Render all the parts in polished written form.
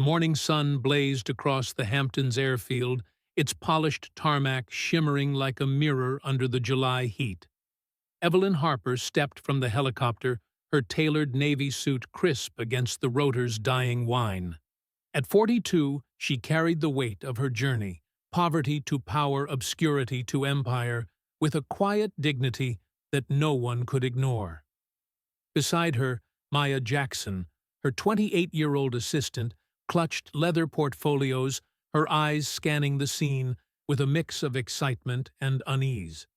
morning sun blazed across the Hamptons airfield, its polished tarmac shimmering like a mirror under the July heat. Evelyn Harper stepped from the helicopter, her tailored navy suit crisp against the rotor's dying whine. At 42, she carried the weight of her journey, poverty to power, obscurity to empire, with a quiet dignity that no one could ignore. Beside her, Maya Jackson, her 28-year-old assistant, clutched leather portfolios, her eyes scanning the scene with a mix of excitement and unease.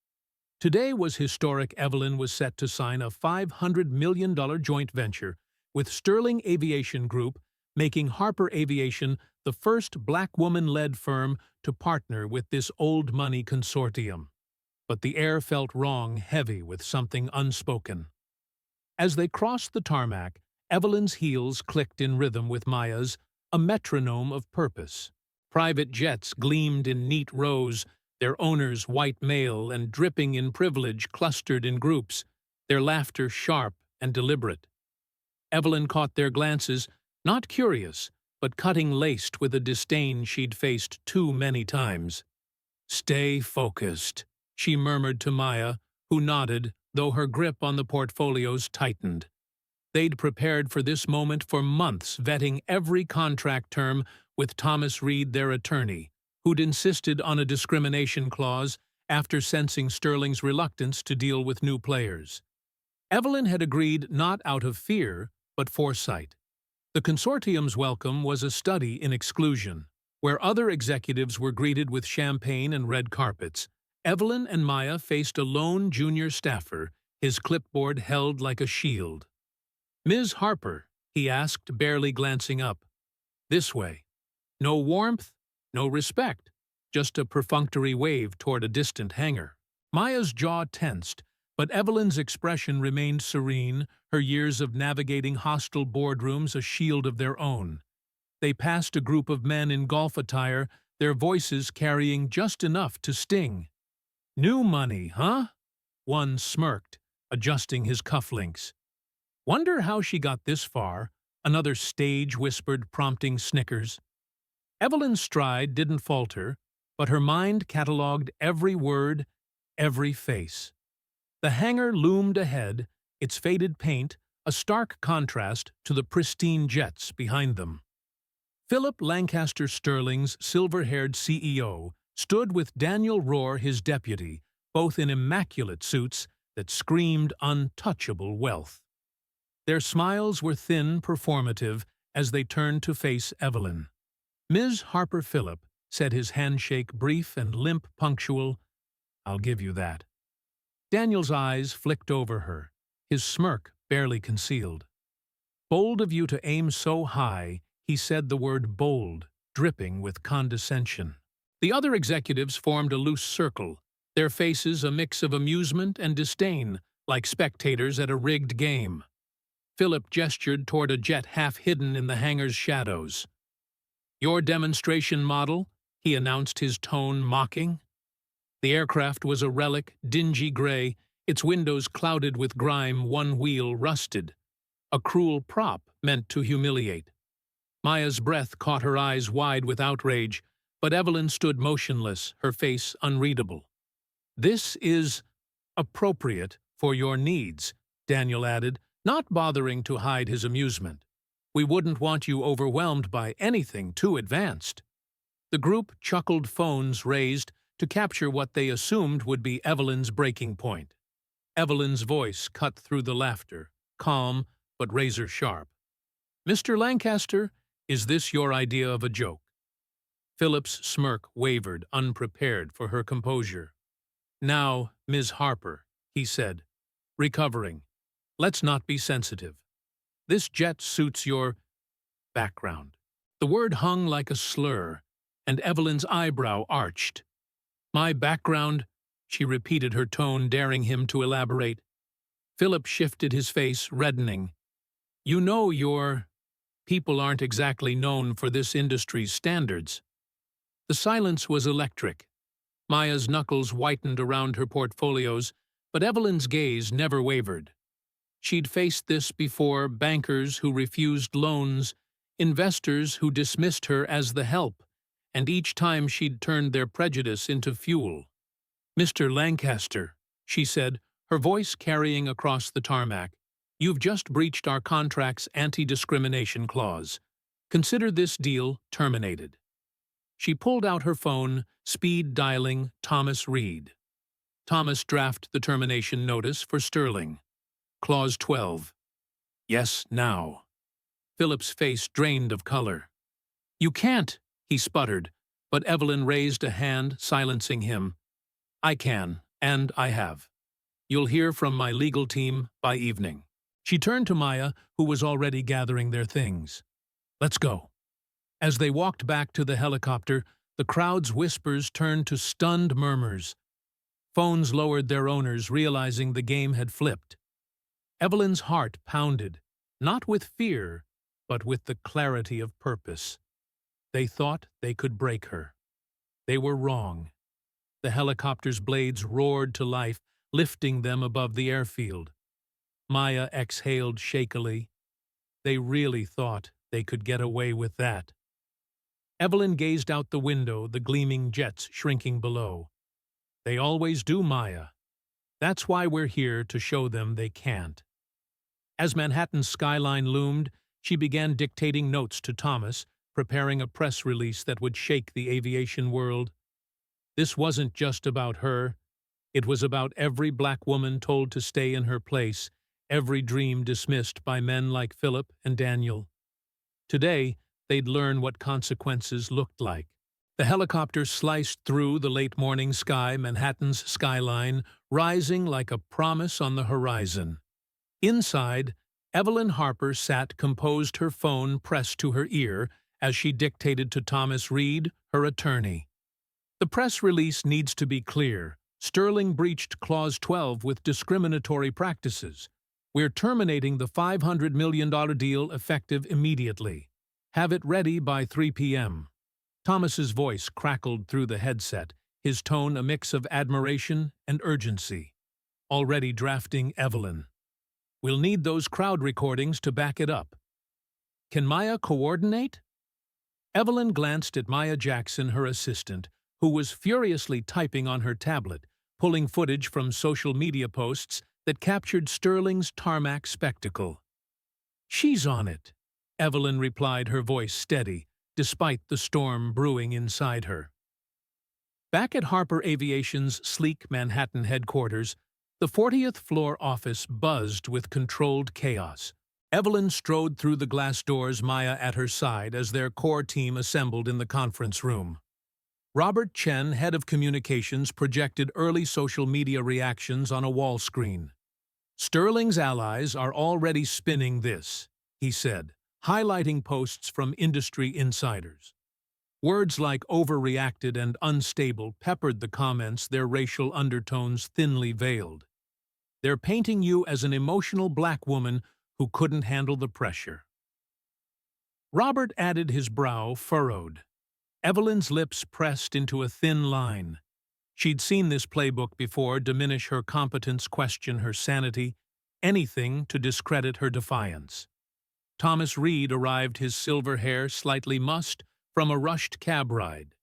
Today was historic. Evelyn was set to sign a $500 million joint venture with Sterling Aviation Group, making Harper Aviation the first black woman-led firm to partner with this old money consortium. But the air felt wrong, heavy with something unspoken. As they crossed the tarmac, Evelyn's heels clicked in rhythm with Maya's, a metronome of purpose. Private jets gleamed in neat rows, their owners white male and dripping in privilege clustered in groups, their laughter sharp and deliberate. Evelyn caught their glances, not curious, but cutting-laced with a disdain she'd faced too many times. "Stay focused," she murmured to Maya, who nodded, though her grip on the portfolios tightened. They'd prepared for this moment for months, vetting every contract term with Thomas Reed, their attorney, who'd insisted on a discrimination clause after sensing Sterling's reluctance to deal with new players. Evelyn had agreed not out of fear, but foresight. The consortium's welcome was a study in exclusion. Where other executives were greeted with champagne and red carpets, Evelyn and Maya faced a lone junior staffer, his clipboard held like a shield. "Ms. Harper," he asked, barely glancing up. "This way." No warmth, no respect, just a perfunctory wave toward a distant hangar. Maya's jaw tensed, but Evelyn's expression remained serene, her years of navigating hostile boardrooms a shield of their own. They passed a group of men in golf attire, their voices carrying just enough to sting. "New money, huh?" One smirked, adjusting his cufflinks. "Wonder how she got this far," another stage whispered, prompting snickers. Evelyn's stride didn't falter, but her mind catalogued every word, every face. The hangar loomed ahead, its faded paint a stark contrast to the pristine jets behind them. Philip Lancaster Sterling's silver-haired CEO stood with Daniel Rohr, his deputy, both in immaculate suits that screamed untouchable wealth. Their smiles were thin, performative, as they turned to face Evelyn. "Ms. Harper." Philip said, his handshake brief and limp punctual. "I'll give you that." Daniel's eyes flicked over her, his smirk barely concealed. "Bold of you to aim so high," he said, the word bold, dripping with condescension. The other executives formed a loose circle, their faces a mix of amusement and disdain, like spectators at a rigged game. Philip gestured toward a jet half hidden in the hangar's shadows. "Your demonstration model," he announced, his tone mocking. The aircraft was a relic, dingy gray, its windows clouded with grime, one wheel rusted. A cruel prop meant to humiliate. Maya's breath caught her eyes wide with outrage, but Evelyn stood motionless, her face unreadable. "This is appropriate for your needs," Daniel added, not bothering to hide his amusement. "We wouldn't want you overwhelmed by anything too advanced." The group chuckled, phones raised to capture what they assumed would be Evelyn's breaking point. Evelyn's voice cut through the laughter, calm but razor-sharp. "Mr. Lancaster, is this your idea of a joke?" Philip's smirk wavered, unprepared for her composure. "Now, Ms. Harper," he said, recovering, "let's not be sensitive. This jet suits your background." The word hung like a slur, and Evelyn's eyebrow arched. "My background," she repeated, her tone daring him to elaborate. Philip shifted, his face reddening. "You know, your people aren't exactly known for this industry's standards." The silence was electric. Maya's knuckles whitened around her portfolios, but Evelyn's gaze never wavered. She'd faced this before, bankers who refused loans, investors who dismissed her as the help, and each time she'd turned their prejudice into fuel. "Mr. Lancaster," she said, her voice carrying across the tarmac, "you've just breached our contract's anti-discrimination clause. Consider this deal terminated." She pulled out her phone, speed dialing Thomas Reed. "Thomas, draft the termination notice for Sterling. Clause 12. Yes, now." Philip's face drained of color. "You can't," he sputtered, but Evelyn raised a hand, silencing him. "I can, and I have. You'll hear from my legal team by evening." She turned to Maya, who was already gathering their things. "Let's go." As they walked back to the helicopter, the crowd's whispers turned to stunned murmurs. Phones lowered their owners, realizing the game had flipped. Evelyn's heart pounded, not with fear, but with the clarity of purpose. They thought they could break her. They were wrong. The helicopter's blades roared to life, lifting them above the airfield. Maya exhaled shakily. They really thought they could get away with that. Evelyn gazed out the window, the gleaming jets shrinking below. "They always do, Maya. That's why we're here, to show them they can't." As Manhattan's skyline loomed, she began dictating notes to Thomas, preparing a press release that would shake the aviation world. This wasn't just about her. It was about every black woman told to stay in her place, every dream dismissed by men like Philip and Daniel. Today, they'd learn what consequences looked like. The helicopter sliced through the late morning sky, Manhattan's skyline, rising like a promise on the horizon. Inside, Evelyn Harper sat composed, her phone pressed to her ear as she dictated to Thomas Reed, her attorney. "The press release needs to be clear. Sterling breached Clause 12 with discriminatory practices. We're terminating the $500 million deal effective immediately. Have it ready by 3 p.m. Thomas's voice crackled through the headset, his tone a mix of admiration and urgency. "Already drafting, Evelyn. We'll need those crowd recordings to back it up. Can Maya coordinate?" Evelyn glanced at Maya Jackson, her assistant, who was furiously typing on her tablet, pulling footage from social media posts that captured Sterling's tarmac spectacle. "She's on it," Evelyn replied, her voice steady, despite the storm brewing inside her. Back at Harper Aviation's sleek Manhattan headquarters, the 40th floor office buzzed with controlled chaos. Evelyn strode through the glass doors, Maya at her side, as their core team assembled in the conference room. Robert Chen, head of communications, projected early social media reactions on a wall screen. "Sterling's allies are already spinning this," he said, highlighting posts from industry insiders. Words like overreacted and unstable peppered the comments, their racial undertones thinly veiled. "They're painting you as an emotional black woman who couldn't handle the pressure." Robert added, his brow furrowed. Evelyn's lips pressed into a thin line. She'd seen this playbook before: diminish her competence, question her sanity, anything to discredit her defiance. Thomas Reed arrived, his silver hair slightly mussed from a rushed cab ride.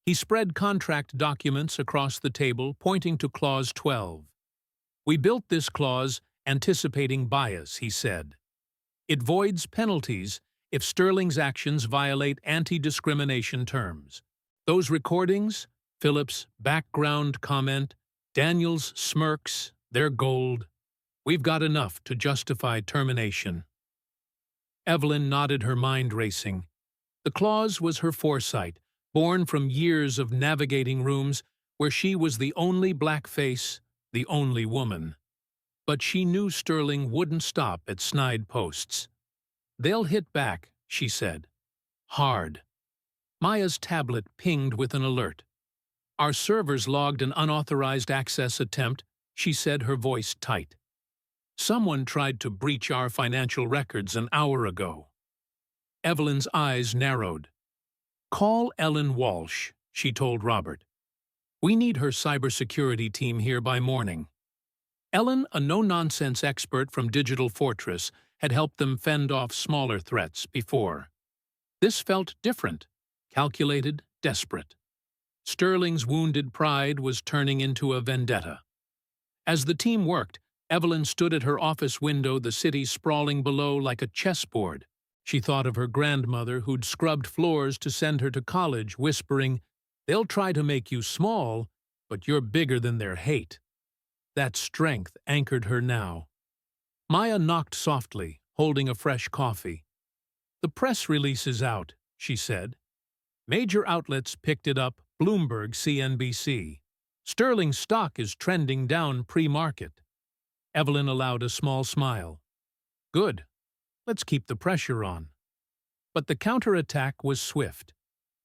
He spread contract documents across the table, pointing to Clause 12. "We built this clause anticipating bias," he said. "It voids penalties if Sterling's actions violate anti-discrimination terms. Those recordings, Philip's background comment, Daniel's smirks, they're gold. We've got enough to justify termination." Evelyn nodded, her mind racing. The clause was her foresight, born from years of navigating rooms where she was the only black face, the only woman. But she knew Sterling wouldn't stop at snide posts. "They'll hit back," she said. "Hard." Maya's tablet pinged with an alert. "Our servers logged an unauthorized access attempt," she said, her voice tight. "Someone tried to breach our financial records an hour ago." Evelyn's eyes narrowed. "Call Ellen Walsh," she told Robert. "We need her cybersecurity team here by morning." Ellen, a no-nonsense expert from Digital Fortress, had helped them fend off smaller threats before. This felt different, calculated, desperate. Sterling's wounded pride was turning into a vendetta. As the team worked, Evelyn stood at her office window, the city sprawling below like a chessboard. She thought of her grandmother who'd scrubbed floors to send her to college, whispering, "They'll try to make you small, but you're bigger than their hate." That strength anchored her now. Maya knocked softly, holding a fresh coffee. "The press release is out," she said. "Major outlets picked it up, Bloomberg, CNBC. Sterling's stock is trending down pre-market." Evelyn allowed a small smile. "Good. Let's keep the pressure on." But the counterattack was swift.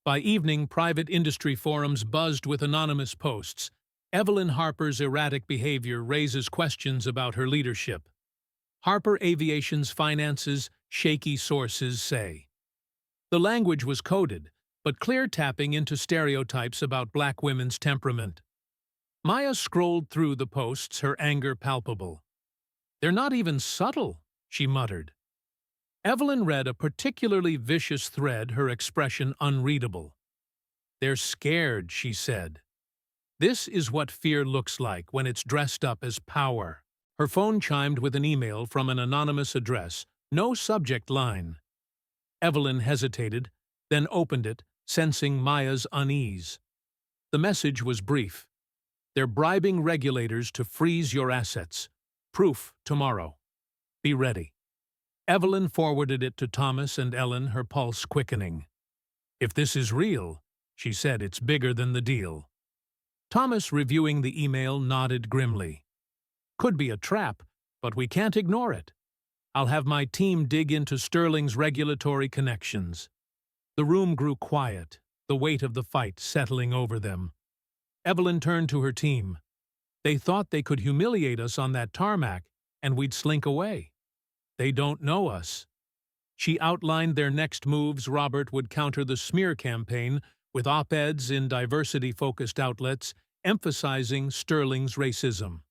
By evening, private industry forums buzzed with anonymous posts. Evelyn Harper's erratic behavior raises questions about her leadership. Harper Aviation's finances, shaky sources say. The language was coded, but clear, tapping into stereotypes about black women's temperament. Maya scrolled through the posts, her anger palpable. "They're not even subtle," she muttered. Evelyn read a particularly vicious thread, her expression unreadable. "They're scared," she said. "This is what fear looks like when it's dressed up as power." Her phone chimed with an email from an anonymous address, no subject line. Evelyn hesitated, then opened it, sensing Maya's unease. The message was brief. "They're bribing regulators to freeze your assets. Proof tomorrow. Be ready." Evelyn forwarded it to Thomas and Ellen, her pulse quickening. "If this is real," she said, "it's bigger than the deal." Thomas, reviewing the email, nodded grimly. "Could be a trap, but we can't ignore it. I'll have my team dig into Sterling's regulatory connections." The room grew quiet, the weight of the fight settling over them. Evelyn turned to her team. "They thought they could humiliate us on that tarmac, and we'd slink away. They don't know us." She outlined their next moves. Robert would counter the smear campaign with op-eds in diversity-focused outlets, emphasizing Sterling's racism.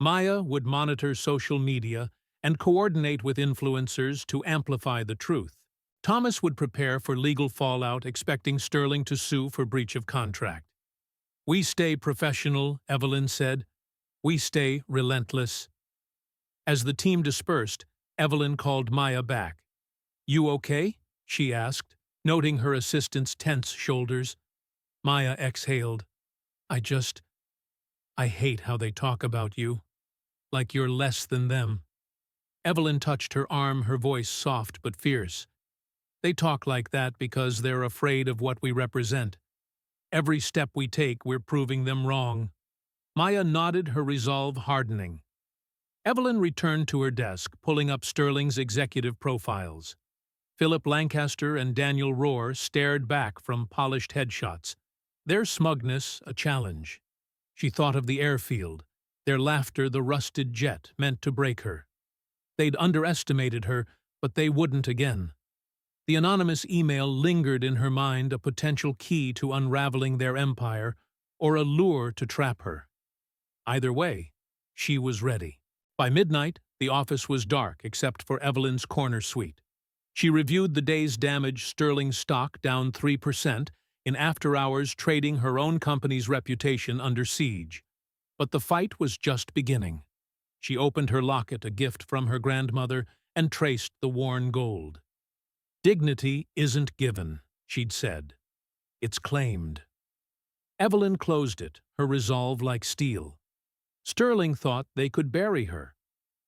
Maya would monitor social media and coordinate with influencers to amplify the truth. Thomas would prepare for legal fallout, expecting Sterling to sue for breach of contract. "We stay professional," Evelyn said. "We stay relentless." As the team dispersed, Evelyn called Maya back. "You okay?" she asked, noting her assistant's tense shoulders. Maya exhaled. I hate how they talk about you. Like you're less than them." Evelyn touched her arm, her voice soft but fierce. "They talk like that because they're afraid of what we represent. Every step we take, we're proving them wrong." Maya nodded, her resolve hardening. Evelyn returned to her desk, pulling up Sterling's executive profiles. Philip Lancaster and Daniel Rohr stared back from polished headshots, their smugness a challenge. She thought of the airfield, their laughter the rusted jet meant to break her. They'd underestimated her, but they wouldn't again. The anonymous email lingered in her mind, a potential key to unraveling their empire, or a lure to trap her. Either way, she was ready. By midnight, the office was dark except for Evelyn's corner suite. She reviewed the day's damage. Sterling's stock down 3%, in after-hours trading, her own company's reputation under siege. But the fight was just beginning. She opened her locket, a gift from her grandmother, and traced the worn gold. "Dignity isn't given," she'd said. "It's claimed." Evelyn closed it, her resolve like steel. Sterling thought they could bury her.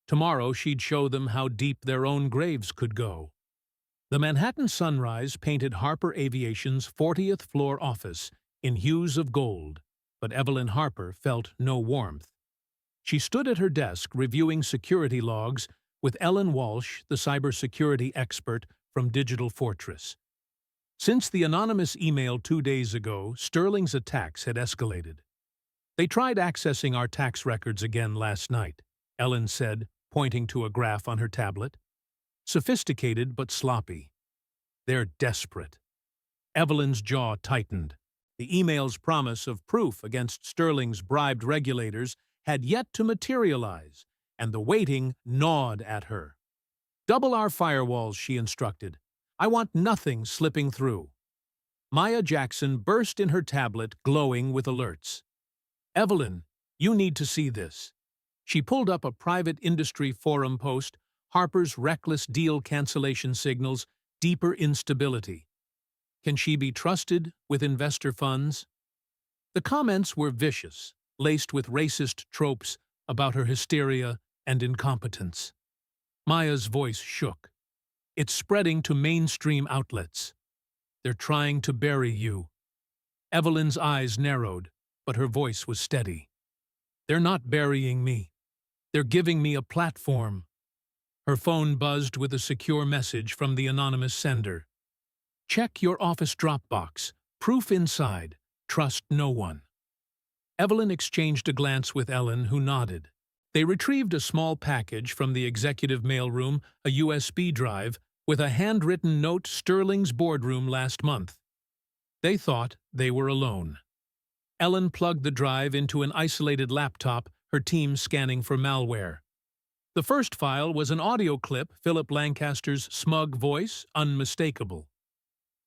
Tomorrow she'd show them how deep their own graves could go. The Manhattan sunrise painted Harper Aviation's 40th floor office in hues of gold, but Evelyn Harper felt no warmth. She stood at her desk reviewing security logs with Ellen Walsh, the cybersecurity expert from Digital Fortress. Since the anonymous email 2 days ago, Sterling's attacks had escalated. "They tried accessing our tax records again last night," Ellen said, pointing to a graph on her tablet. "Sophisticated but sloppy. They're desperate." Evelyn's jaw tightened. The email's promise of proof against Sterling's bribed regulators had yet to materialize, and the waiting gnawed at her. "Double our firewalls," she instructed. I want nothing slipping through. Maya Jackson burst in her tablet, glowing with alerts. Evelyn, you need to see this. She pulled up a private industry forum post, Harper's reckless deal cancellation signals deeper instability. Can she be trusted with investor funds? The comments were vicious, laced with racist tropes about her hysteria and incompetence. Maya's voice shook. It's spreading to mainstream outlets. They're trying to bury you. Evelyn's eyes narrowed, but her voice was steady. They're not burying me. They're giving me a platform. Her phone buzzed with a secure message from the anonymous sender. Check your office Dropbox. Proof inside. Trust no one. Evelyn exchanged a glance with Ellen, who nodded. They retrieved a small package from the executive mailroom, a USB drive, with a handwritten note Sterling's boardroom last month. They thought they were alone. Ellen plugged the drive into an isolated laptop, her team scanning for malware. The first file was an audio clip, Philip Lancaster's smug voice, unmistakable.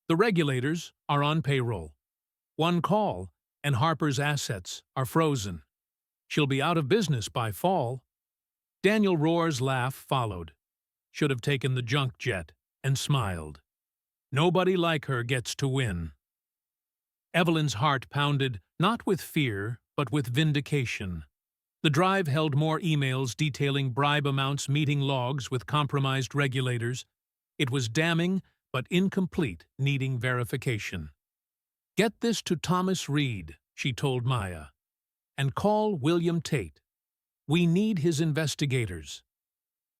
The regulators are on payroll. One call, and Harper's assets are frozen. She'll be out of business by fall. Daniel Rohr's laugh followed. Should have taken the junk jet, and smiled. Nobody like her gets to win. Evelyn's heart pounded, not with fear, but with vindication. The drive held more emails detailing bribe amounts, meeting logs with compromised regulators. It was damning, but incomplete, needing verification. Get this to Thomas Reed, she told Maya, and call William Tate. We need his investigators.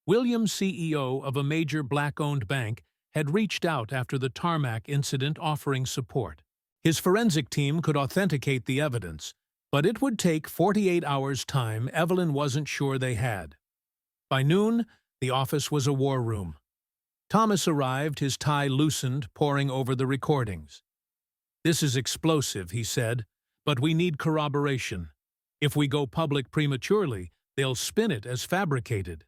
William, CEO of a major black-owned bank, had reached out after the tarmac incident offering support. His forensic team could authenticate the evidence, but it would take 48 hours' time Evelyn wasn't sure they had. By noon, the office was a war room. Thomas arrived, his tie loosened, poring over the recordings. This is explosive, he said, but we need corroboration. If we go public prematurely, they'll spin it as fabricated.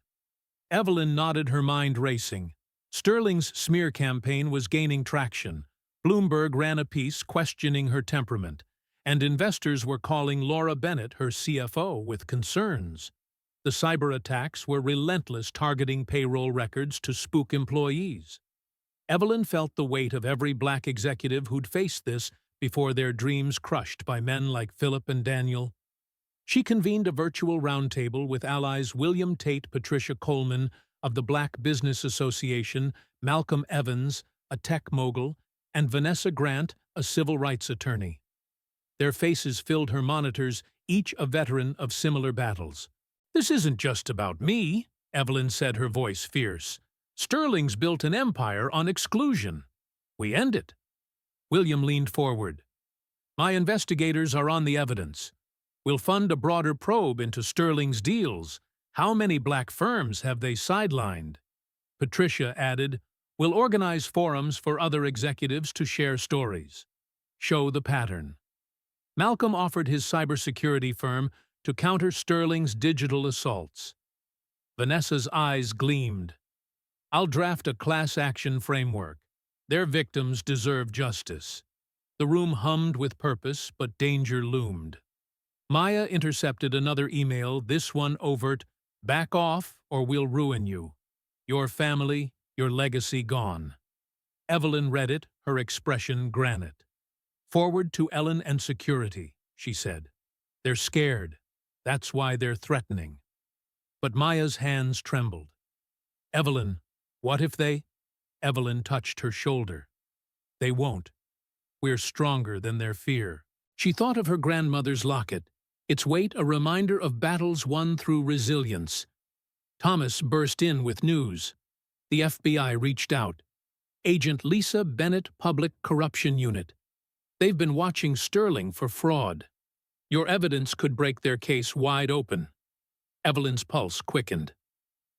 Evelyn nodded, her mind racing. Sterling's smear campaign was gaining traction. Bloomberg ran a piece questioning her temperament, and investors were calling Laura Bennett, her CFO, with concerns. The cyber attacks were relentless, targeting payroll records to spook employees. Evelyn felt the weight of every black executive who'd faced this before, their dreams crushed by men like Philip and Daniel. She convened a virtual roundtable with allies William Tate, Patricia Coleman of the Black Business Association, Malcolm Evans, a tech mogul, and Vanessa Grant, a civil rights attorney. Their faces filled her monitors, each a veteran of similar battles. This isn't just about me, Evelyn said, her voice fierce. Sterling's built an empire on exclusion. We end it. William leaned forward. My investigators are on the evidence. We'll fund a broader probe into Sterling's deals. How many black firms have they sidelined? Patricia added, we'll organize forums for other executives to share stories. Show the pattern. Malcolm offered his cybersecurity firm to counter Sterling's digital assaults. Vanessa's eyes gleamed. I'll draft a class action framework. Their victims deserve justice. The room hummed with purpose, but danger loomed. Maya intercepted another email, this one overt. Back off, or we'll ruin you. Your family, your legacy gone. Evelyn read it, her expression granite. Forward to Ellen and security, she said. They're scared. That's why they're threatening. But Maya's hands trembled. Evelyn, what if they? Evelyn touched her shoulder. They won't. We're stronger than their fear. She thought of her grandmother's locket, its weight a reminder of battles won through resilience. Thomas burst in with news. The FBI reached out. Agent Lisa Bennett, Public Corruption Unit. They've been watching Sterling for fraud. Your evidence could break their case wide open. Evelyn's pulse quickened.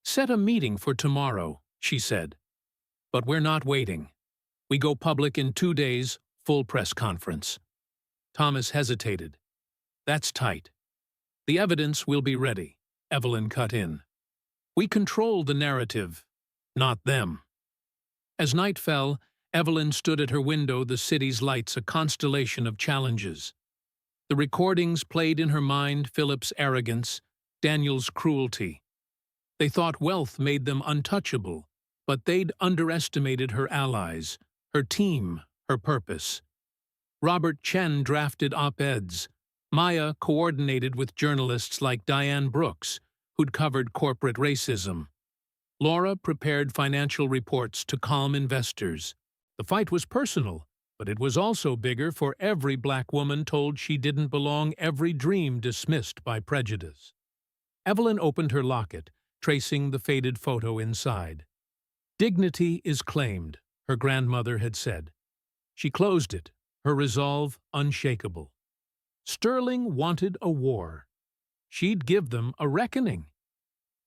Set a meeting for tomorrow, she said. But we're not waiting. We go public in 2 days, full press conference. Thomas hesitated. That's tight. The evidence will be ready, Evelyn cut in. We control the narrative, not them. As night fell, Evelyn stood at her window, the city's lights a constellation of challenges. The recordings played in her mind Philip's arrogance, Daniel's cruelty. They thought wealth made them untouchable, but they'd underestimated her allies, her team, her purpose. Robert Chen drafted op-eds. Maya coordinated with journalists like Diane Brooks, who'd covered corporate racism. Laura prepared financial reports to calm investors. The fight was personal, but it was also bigger for every black woman told she didn't belong, every dream dismissed by prejudice. Evelyn opened her locket, tracing the faded photo inside. "Dignity is claimed," her grandmother had said. She closed it, her resolve unshakable. Sterling wanted a war. She'd give them a reckoning.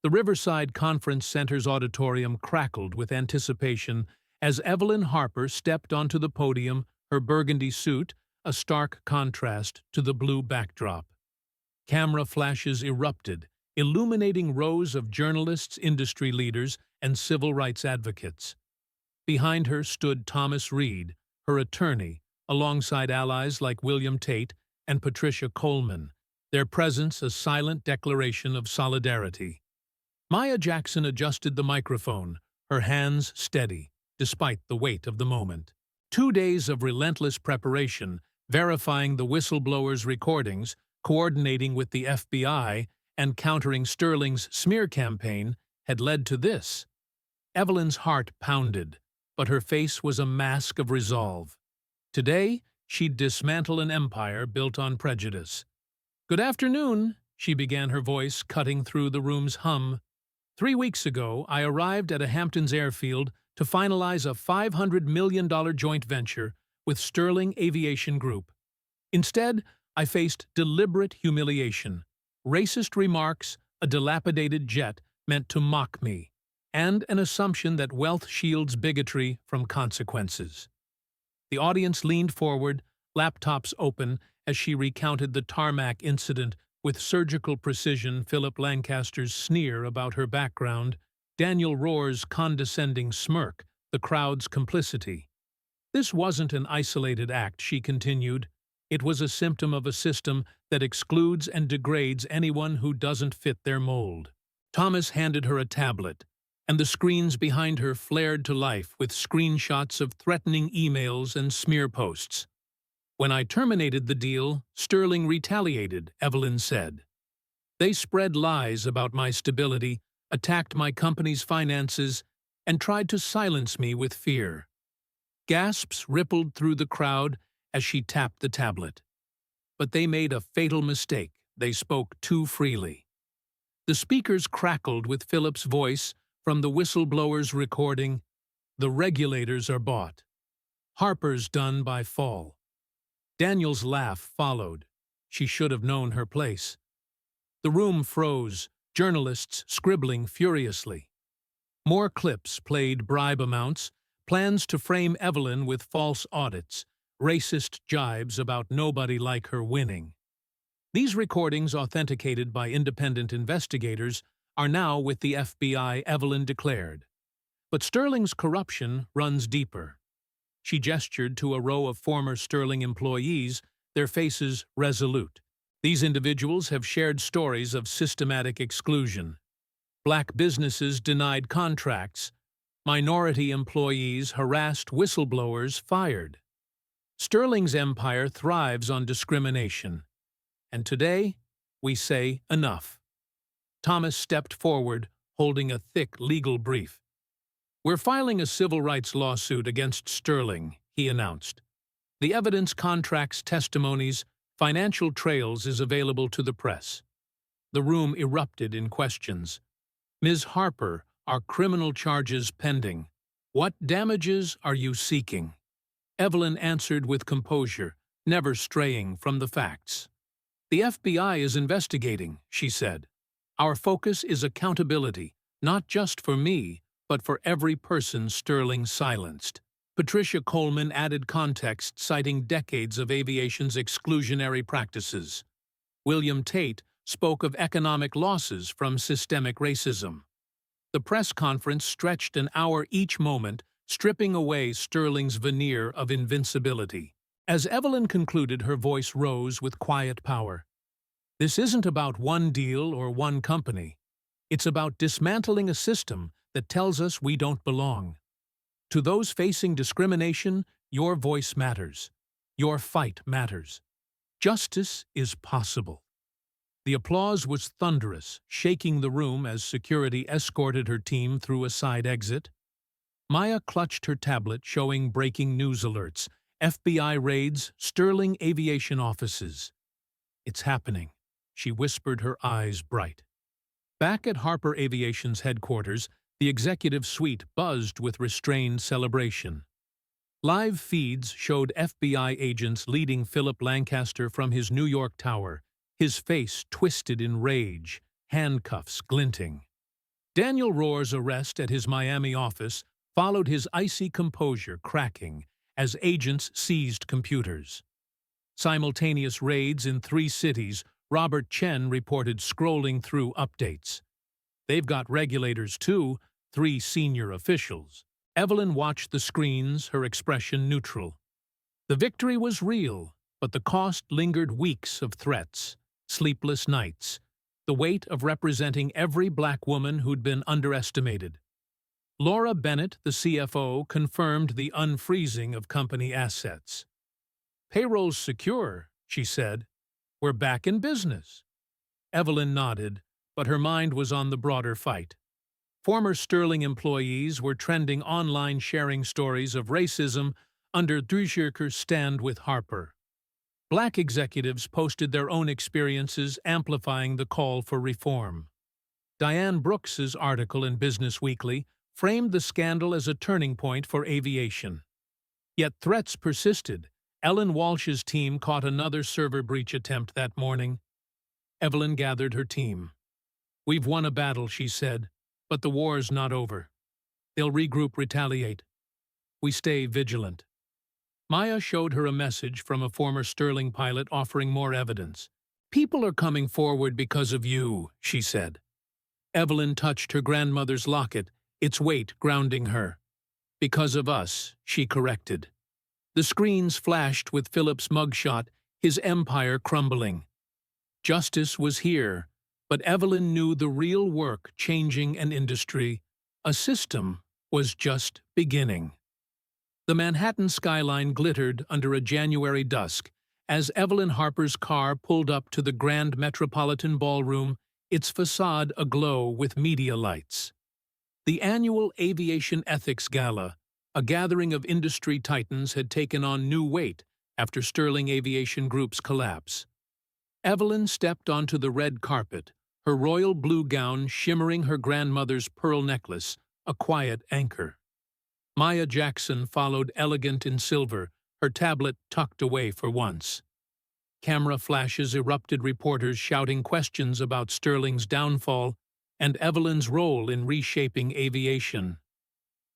The Riverside Conference Center's auditorium crackled with anticipation as Evelyn Harper stepped onto the podium, her burgundy suit a stark contrast to the blue backdrop. Camera flashes erupted, illuminating rows of journalists, industry leaders, and civil rights advocates. Behind her stood Thomas Reed, her attorney, alongside allies like William Tate and Patricia Coleman, their presence a silent declaration of solidarity. Maya Jackson adjusted the microphone, her hands steady, despite the weight of the moment. 2 days of relentless preparation, verifying the whistleblower's recordings, coordinating with the FBI, and countering Sterling's smear campaign had led to this. Evelyn's heart pounded, but her face was a mask of resolve. Today, she'd dismantle an empire built on prejudice. "Good afternoon," she began, her voice cutting through the room's hum. "3 weeks ago, I arrived at a Hamptons airfield to finalize a $500 million joint venture with Sterling Aviation Group. Instead, I faced deliberate humiliation, racist remarks, a dilapidated jet meant to mock me, and an assumption that wealth shields bigotry from consequences." The audience leaned forward, laptops open, as she recounted the tarmac incident with surgical precision, Philip Lancaster's sneer about her background, Daniel Rohr's condescending smirk, the crowd's complicity. "This wasn't an isolated act," she continued. "It was a symptom of a system that excludes and degrades anyone who doesn't fit their mold." Thomas handed her a tablet, and the screens behind her flared to life with screenshots of threatening emails and smear posts. "When I terminated the deal, Sterling retaliated," Evelyn said. "They spread lies about my stability, attacked my company's finances, and tried to silence me with fear." Gasps rippled through the crowd as she tapped the tablet. But they made a fatal mistake. They spoke too freely. The speakers crackled with Philip's voice from the whistleblower's recording. "The regulators are bought. Harper's done by fall." Daniel's laugh followed. She should have known her place. The room froze, journalists scribbling furiously. More clips played bribe amounts, plans to frame Evelyn with false audits, racist jibes about nobody like her winning. These recordings, authenticated by independent investigators, are now with the FBI, Evelyn declared. But Sterling's corruption runs deeper. She gestured to a row of former Sterling employees, their faces resolute. These individuals have shared stories of systematic exclusion. Black businesses denied contracts. Minority employees harassed, whistleblowers fired. Sterling's empire thrives on discrimination. And today, we say enough. Thomas stepped forward, holding a thick legal brief. "We're filing a civil rights lawsuit against Sterling," he announced. "The evidence, contracts, testimonies, financial trails is available to the press." The room erupted in questions. "Ms. Harper, are criminal charges pending? What damages are you seeking?" Evelyn answered with composure, never straying from the facts. "The FBI is investigating," she said. "Our focus is accountability, not just for me, but for every person Sterling silenced." Patricia Coleman added context, citing decades of aviation's exclusionary practices. William Tate spoke of economic losses from systemic racism. The press conference stretched an hour each moment, stripping away Sterling's veneer of invincibility. As Evelyn concluded, her voice rose with quiet power. This isn't about one deal or one company. It's about dismantling a system that tells us we don't belong. To those facing discrimination, your voice matters. Your fight matters. Justice is possible. The applause was thunderous, shaking the room as security escorted her team through a side exit. Maya clutched her tablet showing breaking news alerts, FBI raids, Sterling Aviation offices. It's happening, she whispered, her eyes bright. Back at Harper Aviation's headquarters, the executive suite buzzed with restrained celebration. Live feeds showed FBI agents leading Philip Lancaster from his New York tower, his face twisted in rage, handcuffs glinting. Daniel Rohr's arrest at his Miami office followed his icy composure cracking as agents seized computers. Simultaneous raids in 3 cities, Robert Chen reported scrolling through updates. They've got regulators too, 3 senior officials. Evelyn watched the screens, her expression neutral. The victory was real, but the cost lingered: weeks of threats, sleepless nights, the weight of representing every black woman who'd been underestimated. Laura Bennett, the CFO, confirmed the unfreezing of company assets. "Payroll's secure," she said. "We're back in business." Evelyn nodded, but her mind was on the broader fight. Former Sterling employees were trending online sharing stories of racism under Drieschierker's stand with Harper. Black executives posted their own experiences, amplifying the call for reform. Diane Brooks's article in Business Weekly framed the scandal as a turning point for aviation. Yet threats persisted. Ellen Walsh's team caught another server breach attempt that morning. Evelyn gathered her team. "We've won a battle," she said, "but the war's not over. They'll regroup, retaliate. We stay vigilant." Maya showed her a message from a former Sterling pilot offering more evidence. "People are coming forward because of you," she said. Evelyn touched her grandmother's locket, its weight grounding her. "Because of us," she corrected. The screens flashed with Philip's mugshot, his empire crumbling. Justice was here, but Evelyn knew the real work changing an industry, a system, was just beginning. The Manhattan skyline glittered under a January dusk as Evelyn Harper's car pulled up to the Grand Metropolitan Ballroom, its facade aglow with media lights. The annual Aviation Ethics Gala, a gathering of industry titans, had taken on new weight after Sterling Aviation Group's collapse. Evelyn stepped onto the red carpet, her royal blue gown shimmering her grandmother's pearl necklace, a quiet anchor. Maya Jackson followed, elegant in silver, her tablet tucked away for once. Camera flashes erupted, reporters shouting questions about Sterling's downfall and Evelyn's role in reshaping aviation.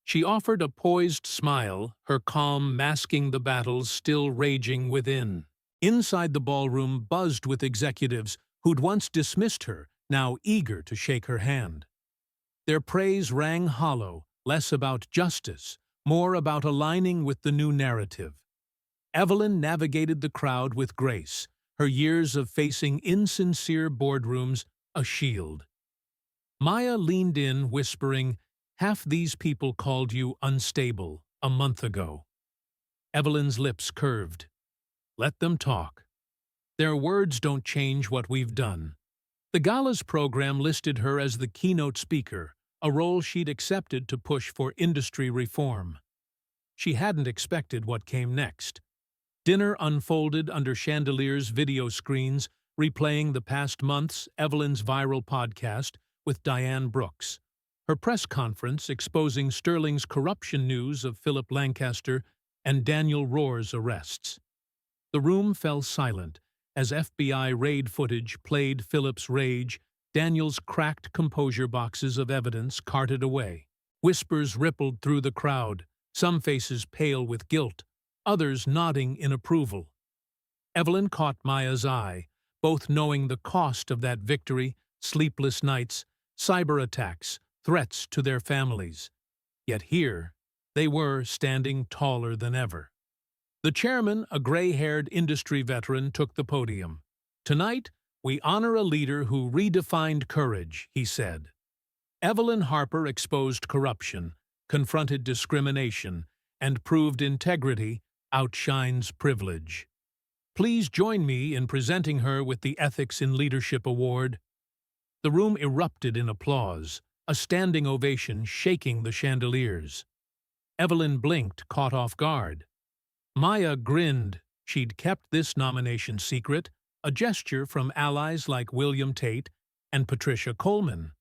She offered a poised smile, her calm masking the battles still raging within. Inside the ballroom buzzed with executives who'd once dismissed her, now eager to shake her hand. Their praise rang hollow, less about justice, more about aligning with the new narrative. Evelyn navigated the crowd with grace, her years of facing insincere boardrooms a shield. Maya leaned in, whispering, "Half these people called you unstable a month ago." Evelyn's lips curved. "Let them talk. Their words don't change what we've done." The gala's program listed her as the keynote speaker, a role she'd accepted to push for industry reform. She hadn't expected what came next. Dinner unfolded under chandeliers, video screens, replaying the past month's Evelyn's viral podcast with Diane Brooks, her press conference exposing Sterling's corruption news of Philip Lancaster and Daniel Rohr's arrests. The room fell silent as FBI raid footage played Philip's rage, Daniel's cracked composure boxes of evidence carted away. Whispers rippled through the crowd, some faces pale with guilt, others nodding in approval. Evelyn caught Maya's eye, both knowing the cost of that victory, sleepless nights, cyber attacks, threats to their families. Yet here, They were standing taller than ever. The chairman, a gray-haired industry veteran, took the podium. "Tonight, we honor a leader who redefined courage," he said. Evelyn Harper exposed corruption, confronted discrimination, and proved integrity outshines privilege. Please join me in presenting her with the Ethics in Leadership Award. The room erupted in applause, a standing ovation shaking the chandeliers. Evelyn blinked, caught off guard. Maya grinned. She'd kept this nomination secret, a gesture from allies like William Tate and Patricia Coleman.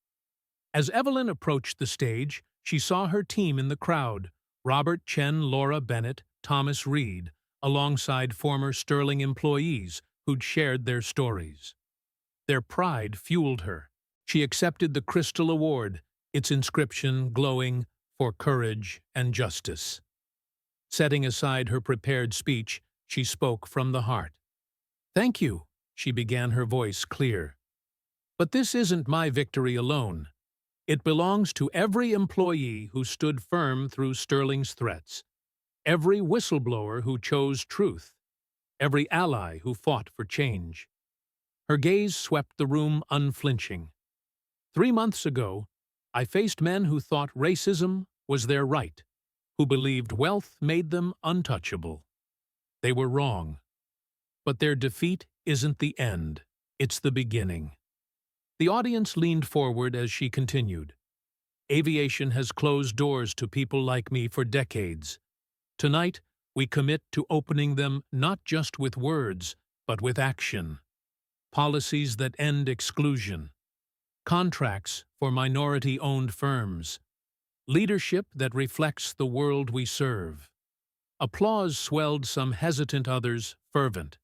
As Evelyn approached the stage, she saw her team in the crowd: Robert Chen, Laura Bennett, Thomas Reed, alongside former Sterling employees who'd shared their stories. Their pride fueled her. She accepted the Crystal Award, its inscription glowing "for courage and justice." Setting aside her prepared speech, she spoke from the heart. "Thank you," she began, her voice clear. "But this isn't my victory alone. It belongs to every employee who stood firm through Sterling's threats, every whistleblower who chose truth, every ally who fought for change." Her gaze swept the room unflinching. 3 months ago, I faced men who thought racism was their right, who believed wealth made them untouchable. They were wrong. But their defeat isn't the end, it's the beginning. The audience leaned forward as she continued. "Aviation has closed doors to people like me for decades. Tonight, we commit to opening them not just with words, but with action. Policies that end exclusion. Contracts for minority-owned firms. Leadership that reflects the world we serve." Applause swelled some hesitant, others fervent.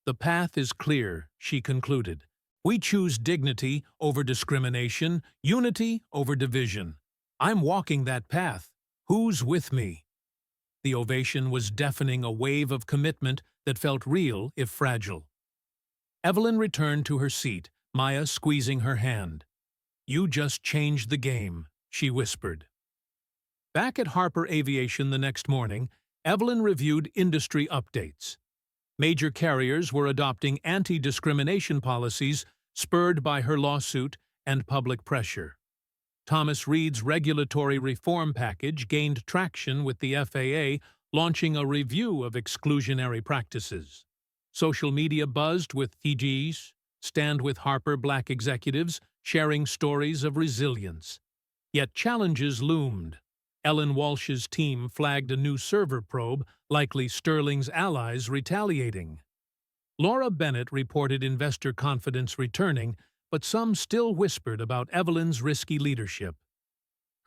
"The path is clear," she concluded. "We choose dignity over discrimination, unity over division. I'm walking that path. Who's with me?" The ovation was deafening, a wave of commitment that felt real if fragile. Evelyn returned to her seat, Maya squeezing her hand. "You just changed the game," she whispered. Back at Harper Aviation the next morning, Evelyn reviewed industry updates. Major carriers were adopting anti-discrimination policies spurred by her lawsuit and public pressure. Thomas Reed's regulatory reform package gained traction, with the FAA launching a review of exclusionary practices. Social media buzzed with TG's Stand with Harper Black executives sharing stories of resilience. Yet challenges loomed. Ellen Walsh's team flagged a new server probe, likely Sterling's allies retaliating. Laura Bennett reported investor confidence returning, but some still whispered about Evelyn's risky leadership.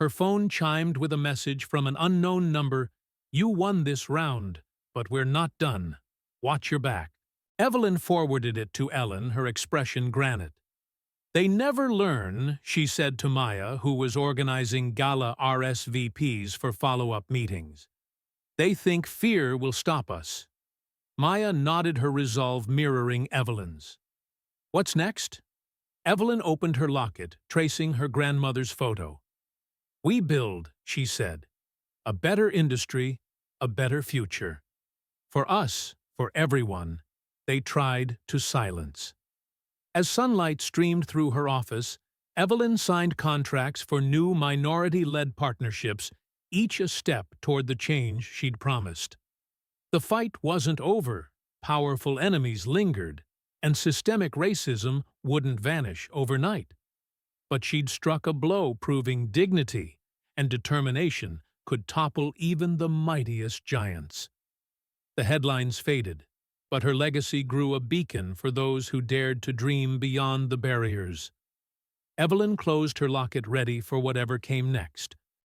Her phone chimed with a message from an unknown number: "You won this round, but we're not done. Watch your back." Evelyn forwarded it to Ellen, her expression granite. "They never learn," she said to Maya, who was organizing gala RSVPs for follow-up meetings. "They think fear will stop us." Maya nodded, her resolve mirroring Evelyn's. "What's next?" Evelyn opened her locket, tracing her grandmother's photo. "We build," she said, "a better industry, a better future. For us, for everyone." They tried to silence. As sunlight streamed through her office, Evelyn signed contracts for new minority-led partnerships, each a step toward the change she'd promised. The fight wasn't over. Powerful enemies lingered, and systemic racism wouldn't vanish overnight. But she'd struck a blow, proving dignity and determination could topple even the mightiest giants. The headlines faded, but her legacy grew, a beacon for those who dared to dream beyond the barriers. Evelyn closed her locket, ready for whatever came next.